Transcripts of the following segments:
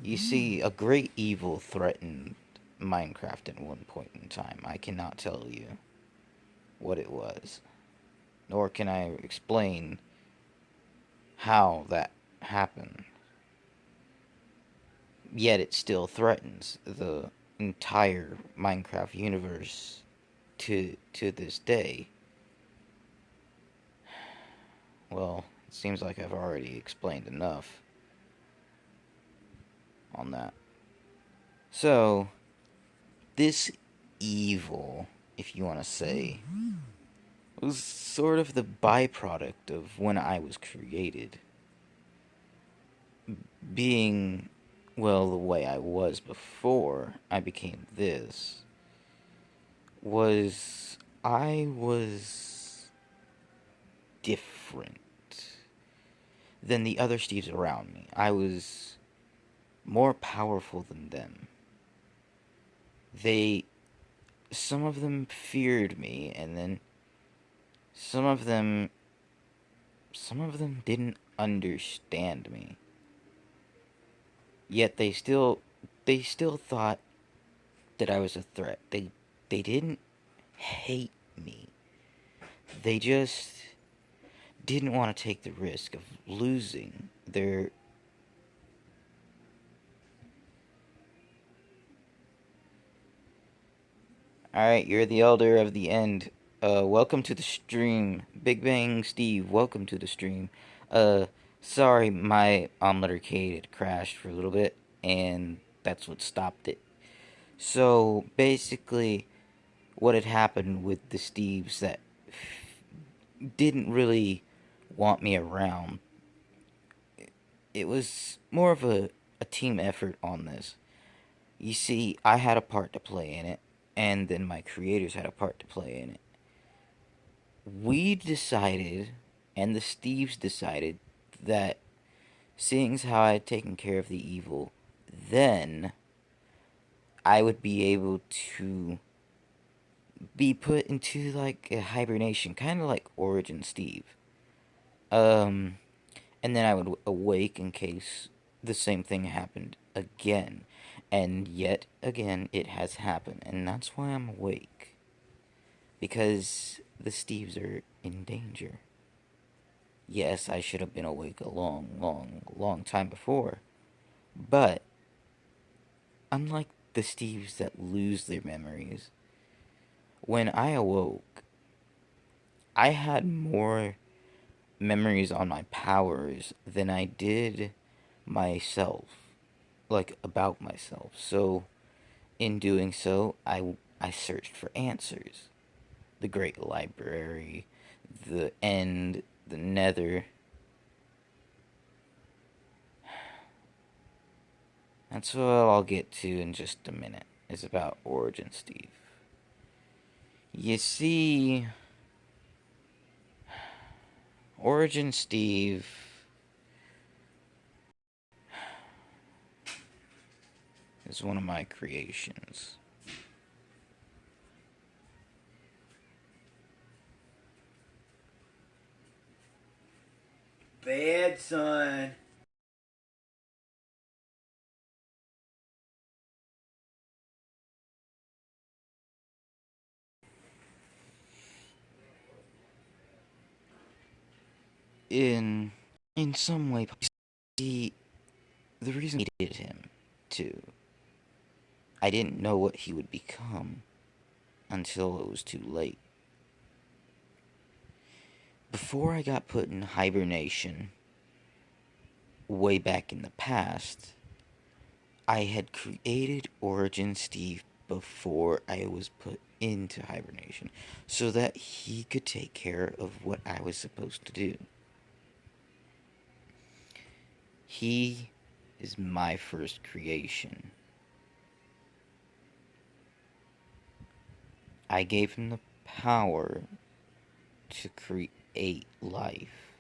You see, a great evil threatened Minecraft at one point in time. I cannot tell you what it was, nor can I explain how that happened. Yet it still threatens the entire Minecraft universe to this day. Well, it seems like I've already explained enough on that. So, this evil, if you want to say, was sort of the byproduct of when I was created. Being, well, the way I was before I became this, I was different than the other Steves around me. I was more powerful than them. They, some of them feared me, and then some of them, some of them didn't understand me. Yet they still thought that I was a threat. They didn't hate me. They just didn't want to take the risk of losing their... Alright, you're the elder of the end. Welcome to the stream. Big Bang Steve, welcome to the stream. Sorry, my Omelet Arcade had crashed for a little bit, and that's what stopped it. So, basically, what had happened with the Steves that didn't really want me around, it was more of a team effort on this. You see, I had a part to play in it, and then my creators had a part to play in it. We decided, and the Steves decided, that seeing as how I had taken care of the evil, then I would be able to be put into like a hibernation, kind of like Origin Steve. And then I would awake in case the same thing happened again. And yet again, it has happened. And that's why I'm awake. Because the Steves are in danger. Yes, I should have been awake a long time before. But, unlike the Steves that lose their memories, when I awoke, I had more memories on my powers than I did myself, like about myself. So, in doing so, I searched for answers. The Great Library, the End, the Nether. That's what I'll get to in just a minute. It's about Origin Steve. You see, Origin Steve is one of my creations. Bad, son. In some way, see, the reason I hated him too, I didn't know what he would become until it was too late. Before I got put in hibernation, way back in the past, I had created Origin Steve before I was put into hibernation, so that he could take care of what I was supposed to do. He is my first creation. I gave him the power to create life,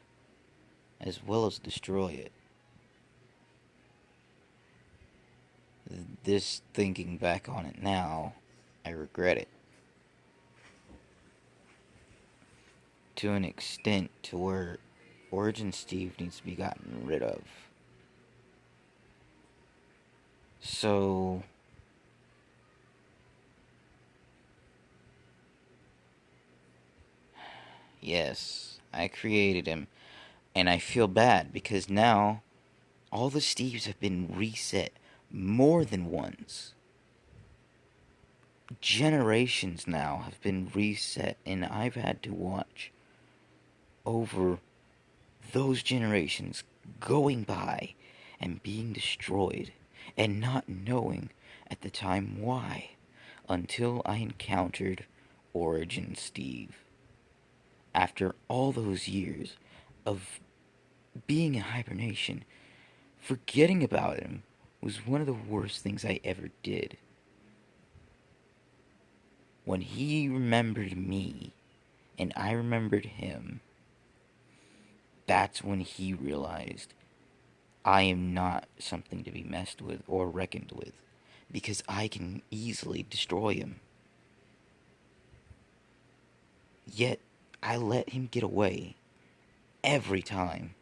as well as destroy it. This, thinking back on it now, I regret it. To an extent to where Origin Steve needs to be gotten rid of. So, yes, I created him. And I feel bad because now all the Steves have been reset more than once. Generations now have been reset, and I've had to watch over those generations going by and being destroyed and not knowing at the time why until I encountered Origin Steve. After all those years of being in hibernation, forgetting about him was one of the worst things I ever did. When he remembered me and I remembered him, that's when he realized I am not something to be messed with or reckoned with, because I can easily destroy him. Yet, I let him get away every time,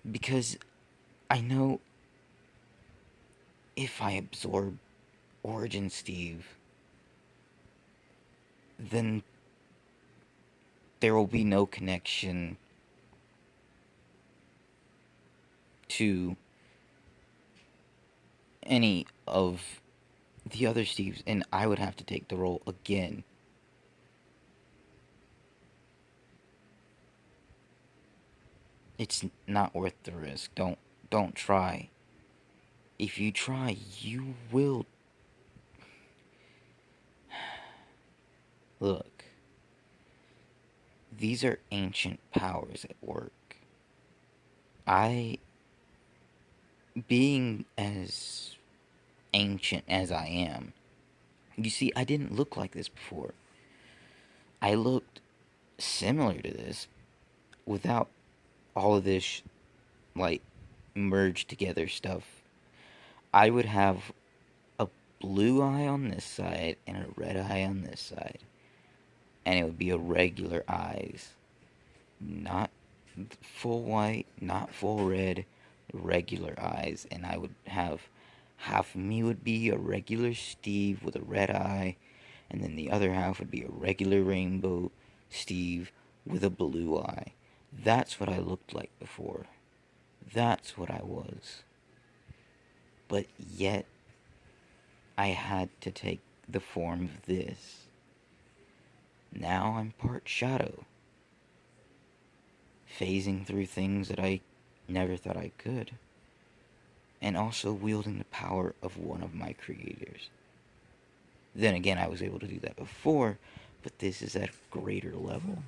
because I know if I absorb Origin Steve, then there will be no connection to any of the other Steves, and I would have to take the role again. It's not worth the risk. Don't try. If you try, you will. Look, these are ancient powers at work. I, being as ancient as I am, you see, I didn't look like this before. I looked similar to this without all of this, like, merged together stuff. I would have a blue eye on this side and a red eye on this side. And it would be a regular eyes. Not full white, not full red, regular eyes. And I would have half of me would be a regular Steve with a red eye, and then the other half would be a regular rainbow Steve with a blue eye. That's what I looked like before. That's what I was. But yet, I had to take the form of this. Now I'm part shadow, phasing through things that I never thought I could, and also wielding the power of one of my creators. Then again, I was able to do that before, but this is at a greater level.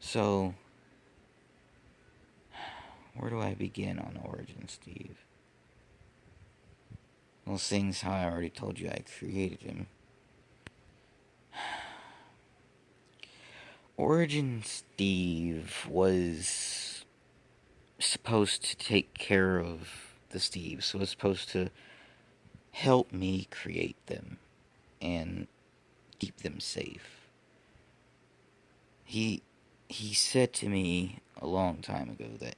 So, where do I begin on Origin Steve? Well, seeing as how I already told you I created him, Origin Steve was supposed to take care of the Steves, so was supposed to help me create them and keep them safe. He said to me a long time ago that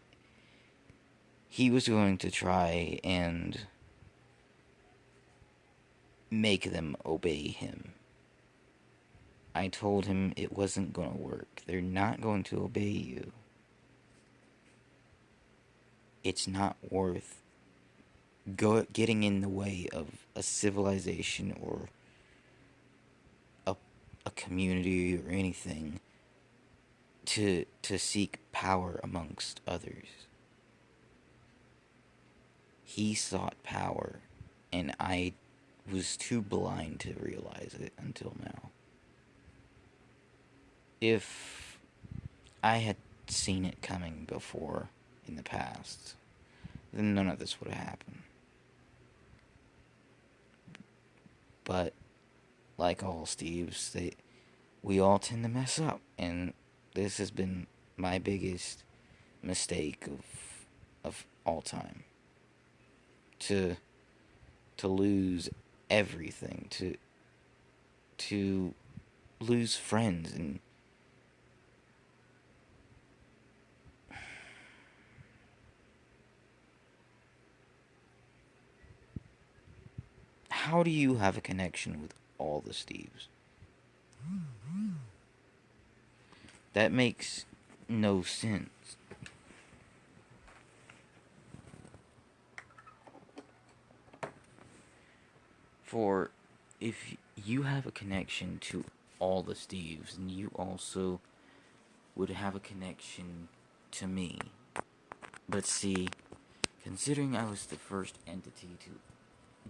he was going to try and make them obey him. I told him it wasn't going to work. They're not going to obey you. It's not worth getting in the way of a civilization or a community or anything to seek power amongst others. He sought power, and I was too blind to realize it until now. If I had seen it coming before in the past, then none of this would have happened. But like all Steves, we all tend to mess up, and this has been my biggest mistake of all time. To lose everything, to lose friends, and how do you have a connection with all the Steves? That makes no sense. For if you have a connection to all the Steves, and you also would have a connection to me. But see, considering I was the first entity to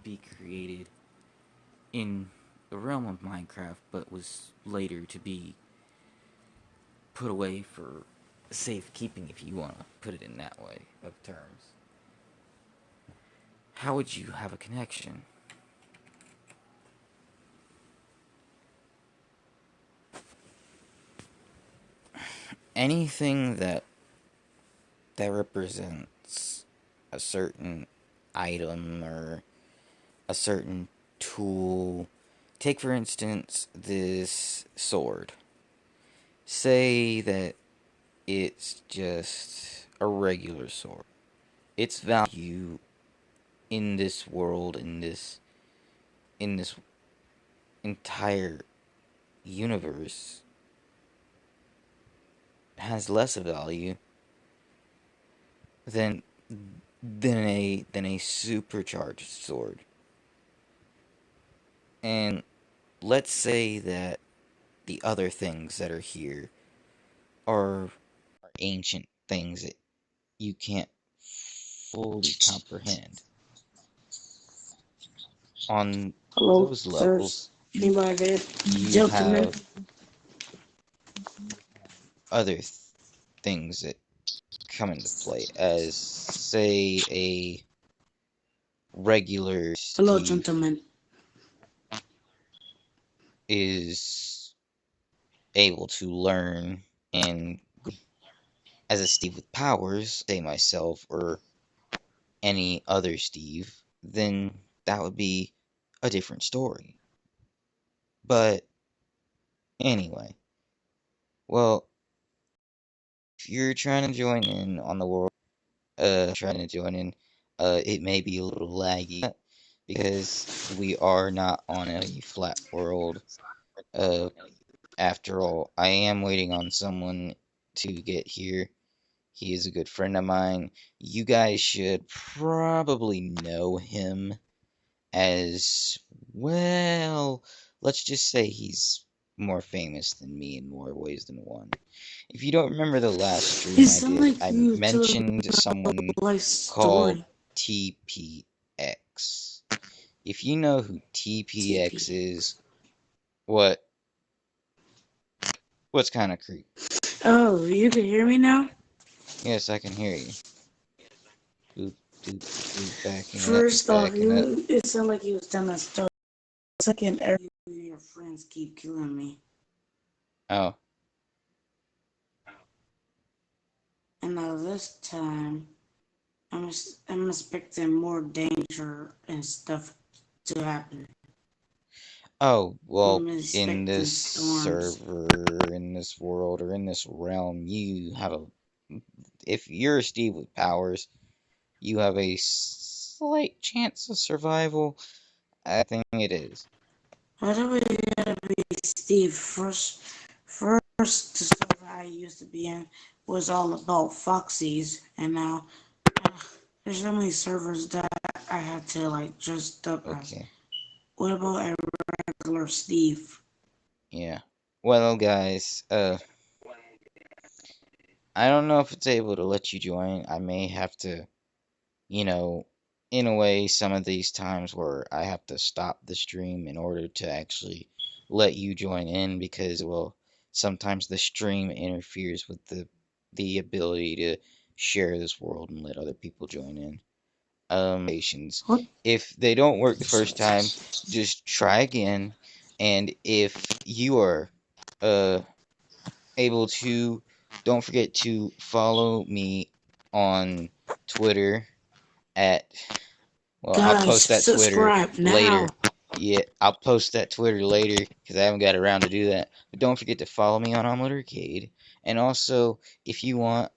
be created in the realm of Minecraft, but was later to be put away for safekeeping, if you want to put it in that way of terms, how would you have a connection? Anything that represents a certain item or a certain tool. Take, for instance, this sword. Say that it's just a regular sword. Its value in this world, in this entire universe, has less value than a supercharged sword. And let's say that the other things that are here are ancient things that you can't fully comprehend. On Hello, those sirs. levels, Anybody there? you Gentlemen. have other things that come into play, as, say, a regular Hello, Steve gentlemen. is able to learn and as a Steve with powers, say myself or any other Steve, then that would be a different story. But anyway, well, if you're trying to join in on the world, it may be a little laggy because we are not on a flat world. Uh, After all, I am waiting on someone to get here. He is a good friend of mine. You guys should probably know him as well. Let's just say he's more famous than me in more ways than one. If you don't remember the last It stream I sounds did, like I you telling me mentioned someone a life called story. TPX. If you know who TPX TP. is, what what's kind of creep? Oh, you can hear me now? Yes, I can hear you. Boop, doop, doop, First off, backing up. it sounded like you was telling a story. Second, every your friends keep killing me. Oh, And now this time, I'm expecting more danger and stuff to happen. oh, well, I'm in expecting this storms. server, in this world, or in this realm, you have a. If you're a Steve with powers, you have a slight chance of survival. I think it is. Why do we gotta be Steve? First, the server I used to be in was all about Foxies, and now uh, there's so many servers that I had to like dress up as. Okay, What about a regular Steve? yeah. Well, guys, I don't know if it's able to let you join. I may have to, you know, in a way, some of these times where I have to stop the stream in order to actually let you join in because, well, sometimes the stream interferes with the ability to share this world and let other people join in. Patience. What? If they don't work the first time, just try again. And if you are uh able to, don't forget to follow me on Twitter at well, I'll Guys, post that Twitter subscribe now. later. Yeah, I'll post that Twitter later because I haven't got around to do that. But don't forget to follow me on Omlet Arcade. And also, if you want,